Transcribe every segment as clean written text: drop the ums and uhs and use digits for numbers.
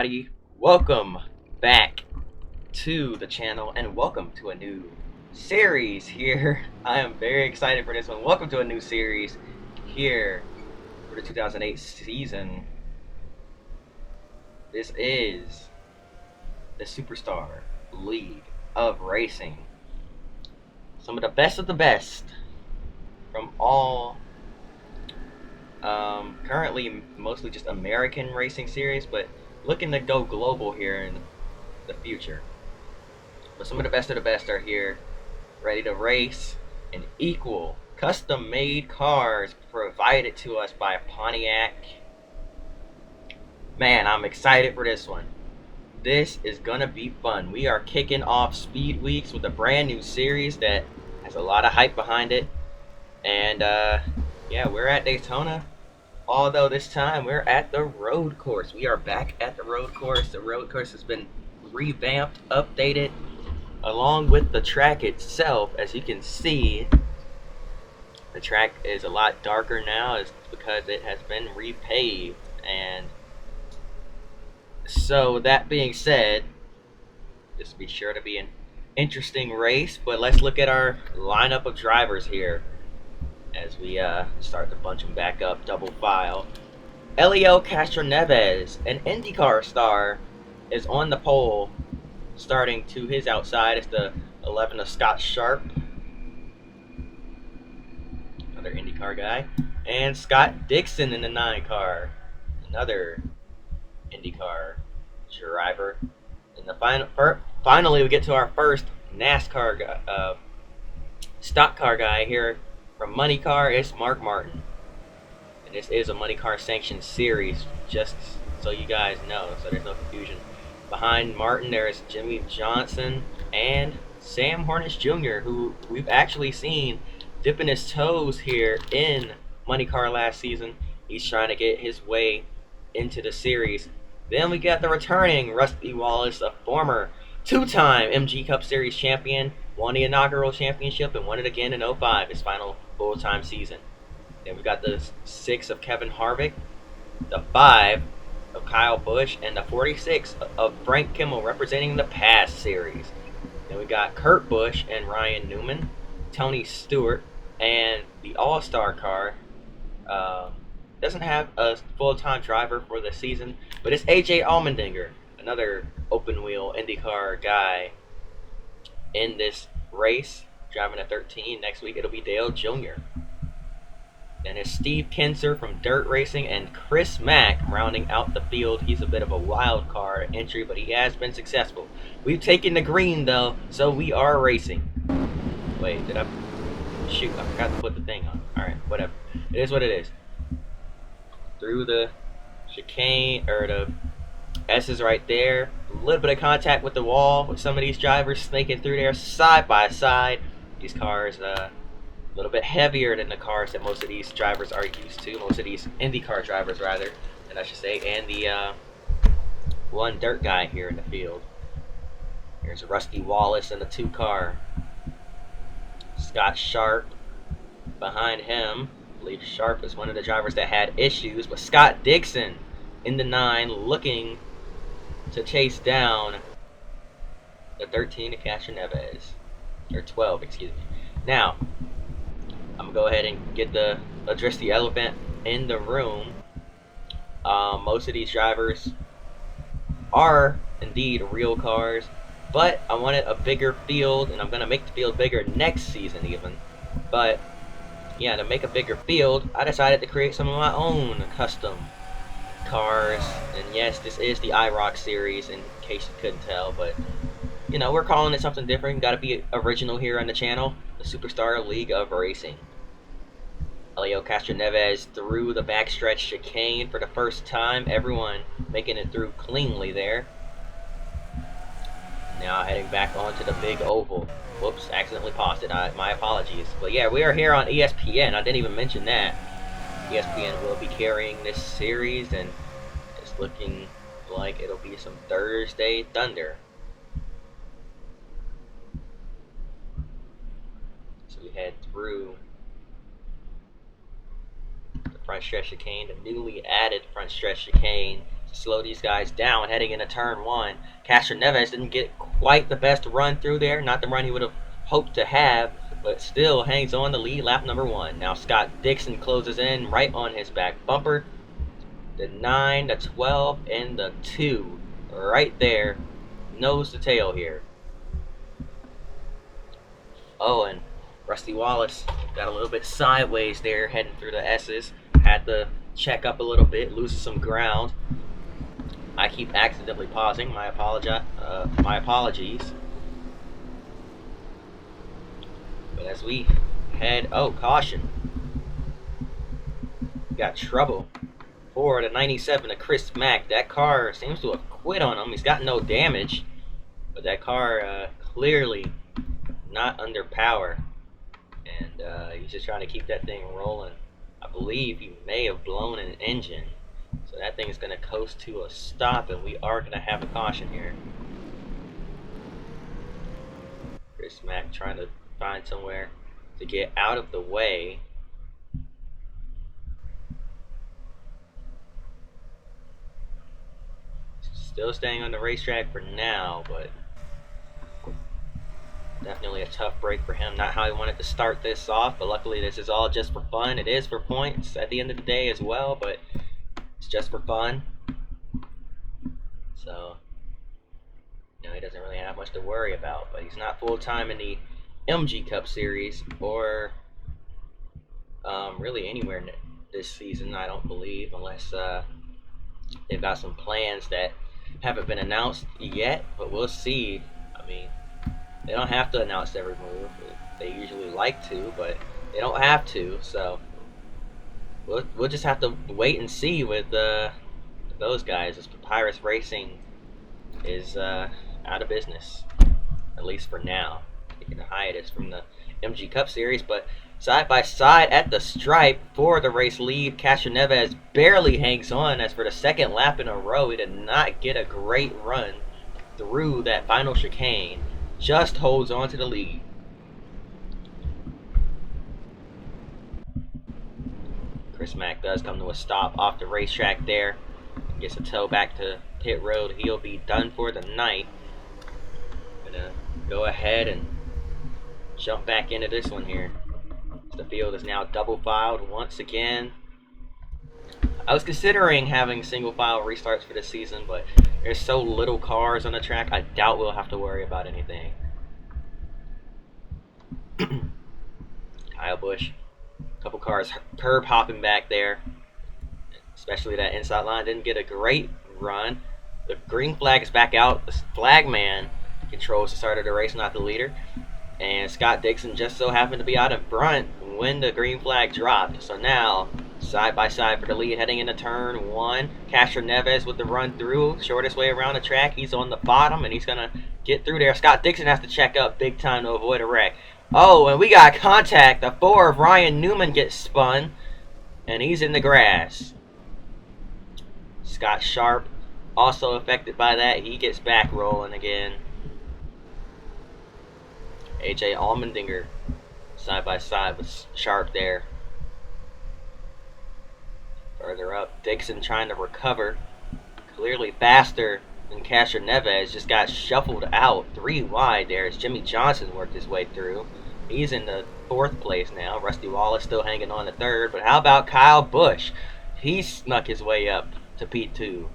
Everybody, welcome back to the channel and welcome to a new series here. I am very excited for this one. Welcome to a new series here for the 2008 season. This is the Superstar League of Racing. Some of the best from all currently mostly just American racing series, but looking to go global here in the future. But some of the best are here, ready to race in equal custom-made cars provided to us by Pontiac. Man, I'm excited for this one. This is gonna be fun. We are kicking off Speed Weeks with a brand new series that has a lot of hype behind it. And yeah, we're at Daytona. Although this time we're at the road course. We are back at the road course. The road course has been revamped, updated, along with the track itself. As you can see, the track is a lot darker now. It's because it has been repaved. And so that being said, this will be sure to be an interesting race. But let's look at our lineup of drivers here as we start to bunch them back up, double file. Elio Castroneves, an IndyCar star, is on the pole. Starting to his outside is the 11 of Scott Sharp, another IndyCar guy, and Scott Dixon in the 9 car, another IndyCar driver. And finally we get to our first NASCAR stock car guy here from Money Car. It's Mark Martin, and this is a Money Car sanctioned series, just so you guys know, so there's no confusion. Behind Martin there is Jimmy Johnson and Sam Hornish Jr., who we've actually seen dipping his toes here in Money Car last season. He's trying to get his way into the series. Then we got the returning Rusty Wallace, a former two-time MG Cup Series champion, won the inaugural championship and won it again in 05, his final full-time season. Then we got the 6 of Kevin Harvick, the 5 of Kyle Busch, and the 46 of Frank Kimmel, representing the past series. Then we got Kurt Busch and Ryan Newman, Tony Stewart, and the All-Star car. Doesn't have a full-time driver for the season, but it's AJ Allmendinger, another open-wheel IndyCar guy in this race, driving a 13. Next week it'll be Dale Jr. Then it's Steve Kinser from Dirt Racing and Chris Mack rounding out the field. He's a bit of a wild card entry, but he has been successful. We've taken the green though, so we are racing. Wait, did I? Shoot, I forgot to put the thing on. Alright, whatever. It is what it is. Through the chicane, or the S is right there. A little bit of contact with the wall with some of these drivers snaking through there side by side. These cars, a little bit heavier than the cars that most of these drivers are used to. Most of these IndyCar drivers, rather, and I should say, and the one dirt guy here in the field. Here's Rusty Wallace in the 2 car. Scott Sharp behind him. I believe Sharp is one of the drivers that had issues, but Scott Dixon in the 9 looking to chase down the 13 of Castroneves, or 12, excuse me. Now, I'm gonna go ahead and address the elephant in the room. Most of these drivers are indeed real cars, but I wanted a bigger field, and I'm gonna make the field bigger next season even. But yeah, to make a bigger field, I decided to create some of my own custom cars. And yes, this is the IROC series, in case you couldn't tell, but you know, we're calling it something different. Gotta be original here on the channel. The Superstar League of Racing. Elio Castroneves through the backstretch chicane for the first time. Everyone making it through cleanly there. Now heading back onto the big oval. Whoops, accidentally paused it. My apologies. But yeah, we are here on ESPN. I didn't even mention that. ESPN will be carrying this series, and it's looking like it'll be some Thursday thunder. So we head through the front stretch chicane, the newly added front stretch chicane, slow these guys down heading into turn one. Castro Neves didn't get quite the best run through there, not the run he would have hoped to have, but still hangs on to lead lap number one. Now Scott Dixon closes in right on his back bumper. The 9, the 12, and the 2 right there, nose to tail here. Oh, and Rusty Wallace got a little bit sideways there heading through the S's. Had to check up a little bit, losing some ground. I keep accidentally pausing. My apologies. But as we head, oh, caution. Got trouble for the 97 of Chris Mack. That car seems to have quit on him. He's got no damage, but that car clearly not under power, and he's just trying to keep that thing rolling. I believe he may have blown an engine, so that thing is going to coast to a stop, and we are going to have a caution here. Chris Mack trying to find somewhere to get out of the way. Still staying on the racetrack for now, but definitely a tough break for him. Not how he wanted to start this off, but luckily this is all just for fun. It is for points at the end of the day as well, but it's just for fun. So, he doesn't really have much to worry about, but he's not full-time in the MG Cup Series or really anywhere this season, I don't believe, unless they've got some plans that haven't been announced yet, but we'll see. I mean, they don't have to announce every move. They usually like to, but they don't have to, so we'll just have to wait and see with those guys. As Papyrus Racing is out of business, at least for now. Taking a hiatus from the MG Cup Series, but side by side at the stripe for the race lead, Castro Neves barely hangs on, as for the second lap in a row, he did not get a great run through that final chicane. Just holds on to the lead. Chris Mack does come to a stop off the racetrack there. Gets a tow back to pit road. He'll be done for the night. Gonna go ahead and jump back into this one here. The field is now double filed once again. I was considering having single file restarts for this season, but there's so little cars on the track, I doubt we'll have to worry about anything. Kyle Busch, a couple cars curb hopping back there, especially that inside line. Didn't get a great run. The green flag is back out. The flag man controls the start of the race, not the leader. And Scott Dixon just so happened to be out in front when the green flag dropped. So now, side by side for the lead heading into turn one. Castro Neves with the run through, shortest way around the track. He's on the bottom, and he's going to get through there. Scott Dixon has to check up big time to avoid a wreck. Oh, and we got contact. The 4 of Ryan Newman gets spun, and he's in the grass. Scott Sharp also affected by that. He gets back rolling again. AJ Allmendinger side by side with Sharp there. Further up, Dixon trying to recover. Clearly faster than Castro Neves. Just got shuffled out 3 wide there as Jimmy Johnson worked his way through. He's in the 4th place now. Rusty Wallace still hanging on to 3rd. But how about Kyle Busch? He snuck his way up to P2.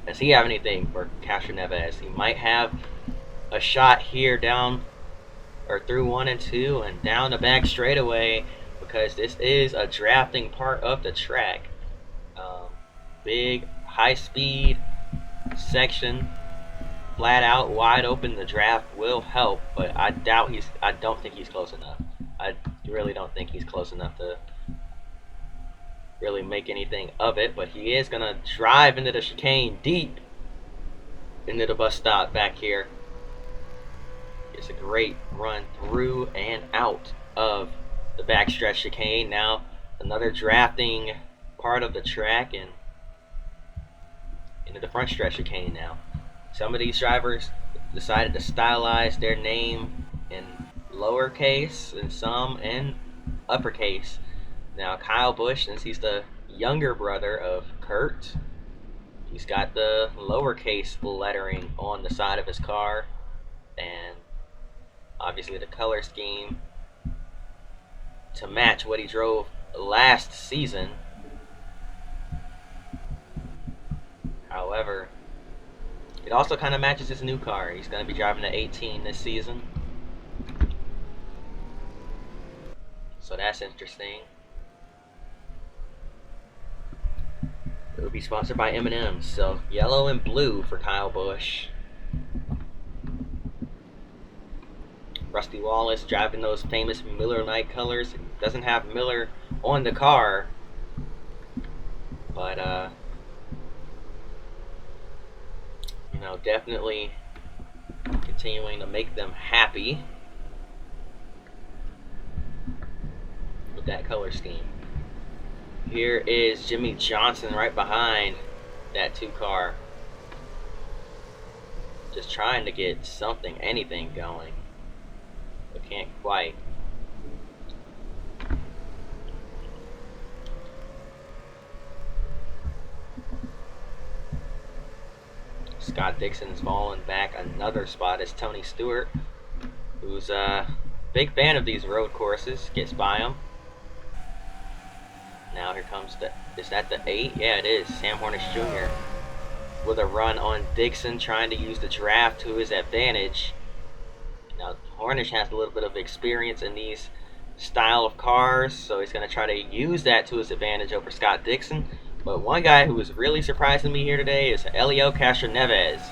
Does he have anything for Castro Neves? He might have a shot here down or through 1 and 2 and down the back straightaway, because this is a drafting part of the track. Big high speed section, flat out wide open. The draft will help, but I don't think he's close enough. I really don't think he's close enough to really make anything of it, but he is gonna drive into the chicane deep into the bus stop back here. It's a great run through and out of the backstretch chicane. Now another drafting part of the track and into the front stretch chicane now. Some of these drivers decided to stylize their name in lowercase and some in uppercase. Now Kyle Busch, since he's the younger brother of Kurt, He's got the lowercase lettering on the side of his car, and obviously the color scheme to match what he drove last season. However, it also kind of matches his new car. He's going to be driving the 18 this season. So that's interesting. It will be sponsored by M&M's. So yellow and blue for Kyle Busch. Rusty Wallace driving those famous Miller Lite colors. It doesn't have Miller on the car, but you know, definitely continuing to make them happy with that color scheme. Here is Jimmy Johnson right behind that 2 car, just trying to get something, anything going, but can't quite. Scott Dixon's fallen back another spot as Tony Stewart, who's a big fan of these road courses, gets by him. Now here comes is that the 8? Yeah, it is. Sam Hornish Jr. with a run on Dixon, trying to use the draft to his advantage. Now Hornish has a little bit of experience in these style of cars, so he's going to try to use that to his advantage over Scott Dixon. But one guy who is really surprising me here today is Helio Castroneves,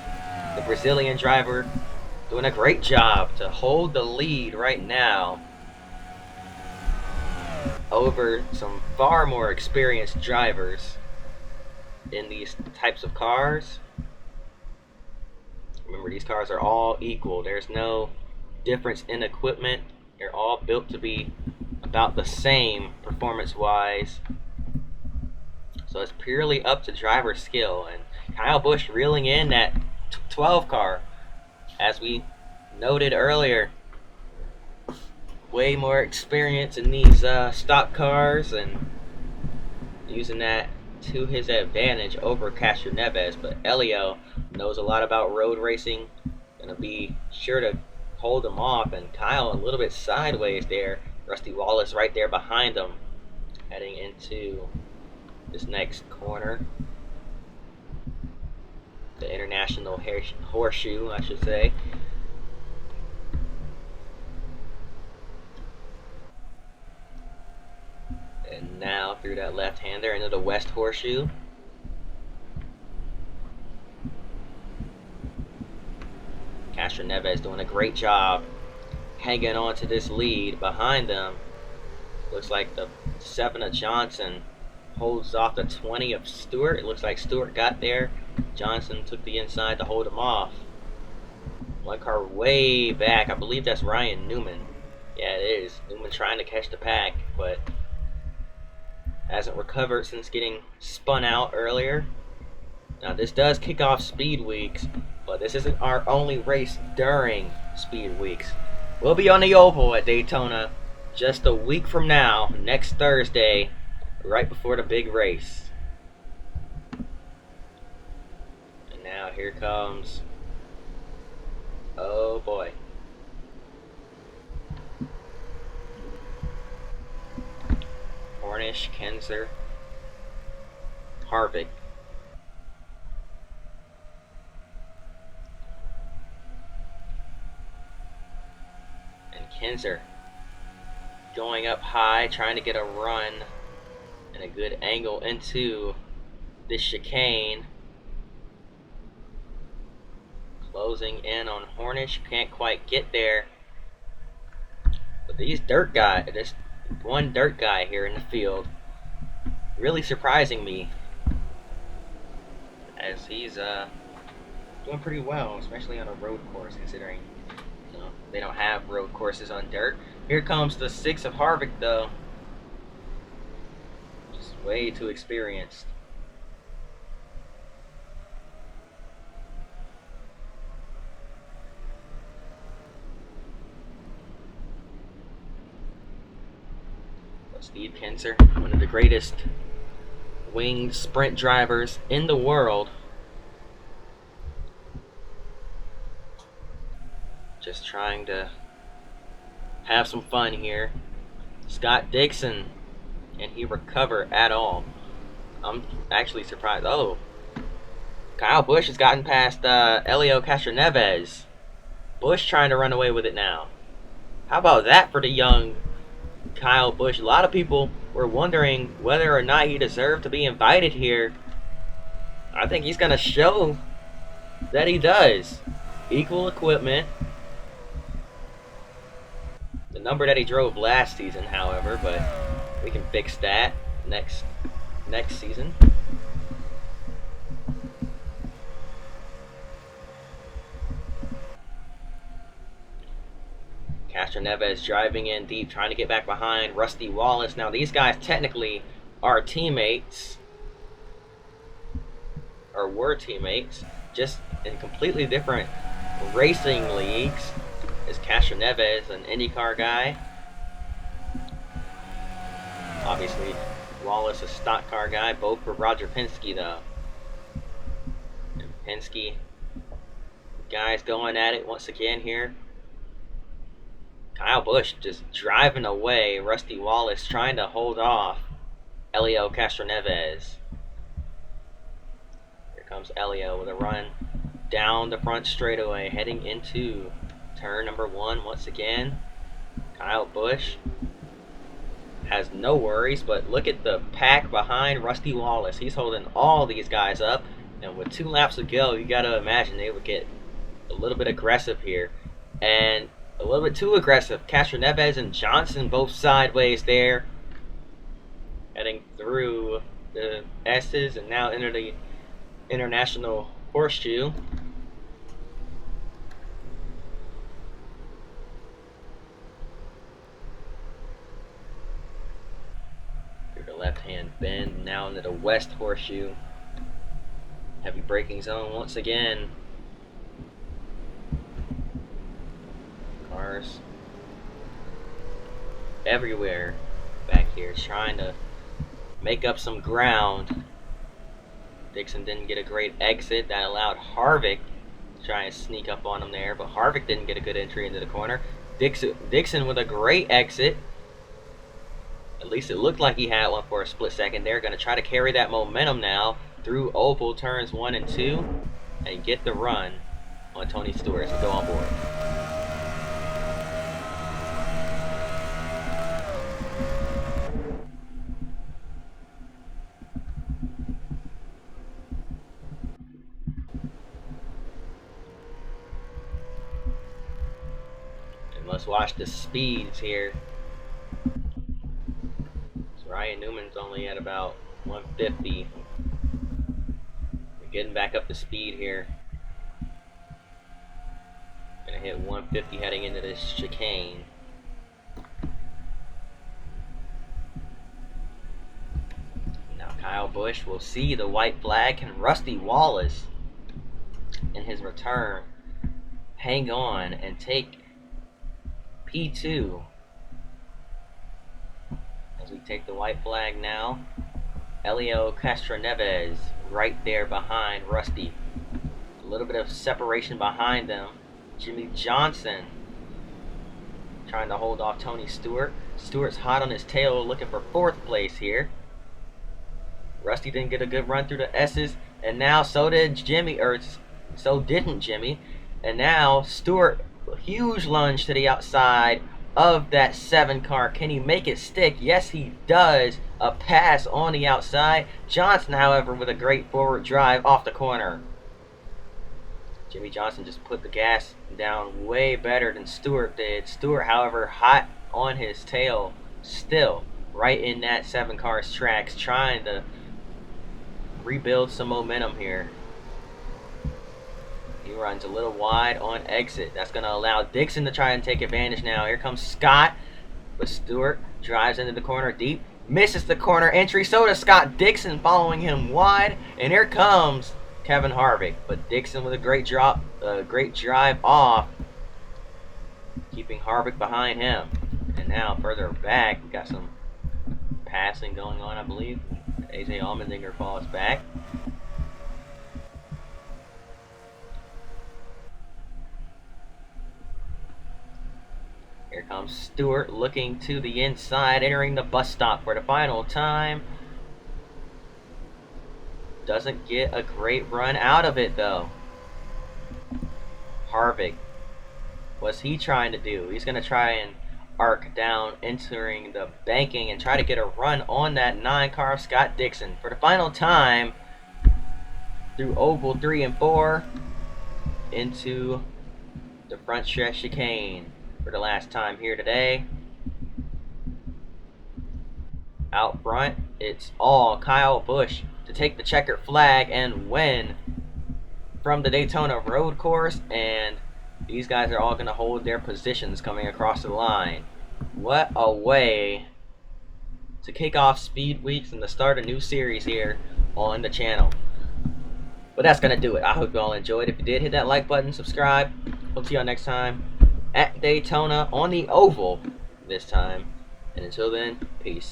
the Brazilian driver, doing a great job to hold the lead right now over some far more experienced drivers in these types of cars. Remember, these cars are all equal. There's no difference in equipment. They're all built to be about the same performance-wise. So it's purely up to driver skill. And Kyle Busch reeling in that 12 car, as we noted earlier. Way more experience in these stock cars, and using that to his advantage over Castroneves. But Helio knows a lot about road racing, gonna be sure to hold him off. And Kyle a little bit sideways there. Rusty Wallace right there behind him, heading into this next corner, the International Horseshoe, I should say. And now through that left-hander into the West Horseshoe. Castroneves doing a great job hanging on to this lead behind them. Looks like the 7 of Johnson holds off the 20 of Stewart. It looks like Stewart got there. Johnson took the inside to hold him off. One car way back. I believe that's Ryan Newman. Yeah, it is. Newman trying to catch the pack, but hasn't recovered since getting spun out earlier. Now this does kick off Speed Weeks, but this isn't our only race during Speed Weeks. We'll be on the oval at Daytona just a week from now, next Thursday, right before the big race. And now here comes, oh boy, Hornish, Kinzer, Harvick. And Kinzer going up high, trying to get a run and a good angle into this chicane. Closing in on Hornish, can't quite get there. But these dirt guys, this one dirt guy here in the field, really surprising me, as he's doing pretty well, especially on a road course, considering they don't have road courses on dirt. Here comes the 6 of Harvick, though. Just way too experienced. But Steve Kinzer, one of the greatest winged sprint drivers in the world, Just trying to have some fun here. Scott Dixon, and he recover at all. I'm actually surprised. Oh, Kyle Busch has gotten past Elio Castroneves. Busch trying to run away with it now. How about that for the young Kyle Busch? A lot of people were wondering whether or not he deserved to be invited here. I think he's going to show that he does. Equal equipment. The number that he drove last season, however, but we can fix that next season. Castroneves driving in deep, trying to get back behind Rusty Wallace. Now these guys technically are teammates, or were teammates, just in completely different racing leagues. Is Castroneves an IndyCar guy? Obviously, Wallace a stock car guy. Both for Roger Penske though. And Penske guys going at it once again here. Kyle Busch just driving away Rusty Wallace, trying to hold off Elio Castroneves. Here comes Elio with a run down the front straightaway, heading into turn number 1 once again. Kyle Busch has no worries, but look at the pack behind Rusty Wallace. He's holding all these guys up, and with 2 laps to go, you gotta imagine they would get a little bit aggressive here. And a little bit too aggressive. Castroneves and Johnson both sideways there, heading through the S's and now enter the International Horseshoe. Through the left-hand bend, now into the West Horseshoe. Heavy braking zone once again. Cars everywhere back here trying to make up some ground. Dixon didn't get a great exit. That allowed Harvick to try and sneak up on him there, but Harvick didn't get a good entry into the corner. Dixon with a great exit. At least it looked like he had one for a split second. They're going to try to carry that momentum now through oval turns 1 and 2 and get the run on Tony Stewart as we go on board. Let's watch the speeds here. So Ryan Newman's only at about 150. We're getting back up to speed here. Gonna hit 150 heading into this chicane. Now Kyle Busch will see the white flag. Can Rusty Wallace, in his return, hang on and take P2 as we take the white flag now? Elio Castroneves right there behind Rusty. A little bit of separation behind them. Jimmy Johnson trying to hold off Tony Stewart. Stewart's hot on his tail, looking for 4th place here. Rusty didn't get a good run through the S's, and now so didn't Jimmy. And now Stewart, huge lunge to the outside of that 7 car. Can he make it stick? Yes, he does. A pass on the outside. Johnson, however, with a great forward drive off the corner. Jimmy Johnson just put the gas down way better than Stewart did. Stewart, however, hot on his tail still, right in that 7 car's tracks, trying to rebuild some momentum here. He runs a little wide on exit. That's going to allow Dixon to try and take advantage now. Here comes Scott, but Stewart drives into the corner deep, misses the corner entry. So does Scott Dixon, following him wide. And here comes Kevin Harvick, but Dixon with a great drive off, keeping Harvick behind him. And now further back, we got some passing going on, I believe. AJ Allmendinger falls back. Here comes Stewart looking to the inside, entering the bus stop for the final time. Doesn't get a great run out of it though. Harvick, what's he trying to do? He's going to try and arc down, entering the banking, and try to get a run on that 9 car of Scott Dixon for the final time through oval 3 and 4 into the front stretch chicane for the last time here today. Out front, it's all Kyle Busch to take the checkered flag and win from the Daytona road course, and these guys are all going to hold their positions coming across the line. What a way to kick off Speed Weeks and to start a new series here on the channel. But that's going to do it. I hope you all enjoyed. If you did, hit that like button, subscribe. We'll see y'all next time at Daytona on the oval this time. And until then, peace.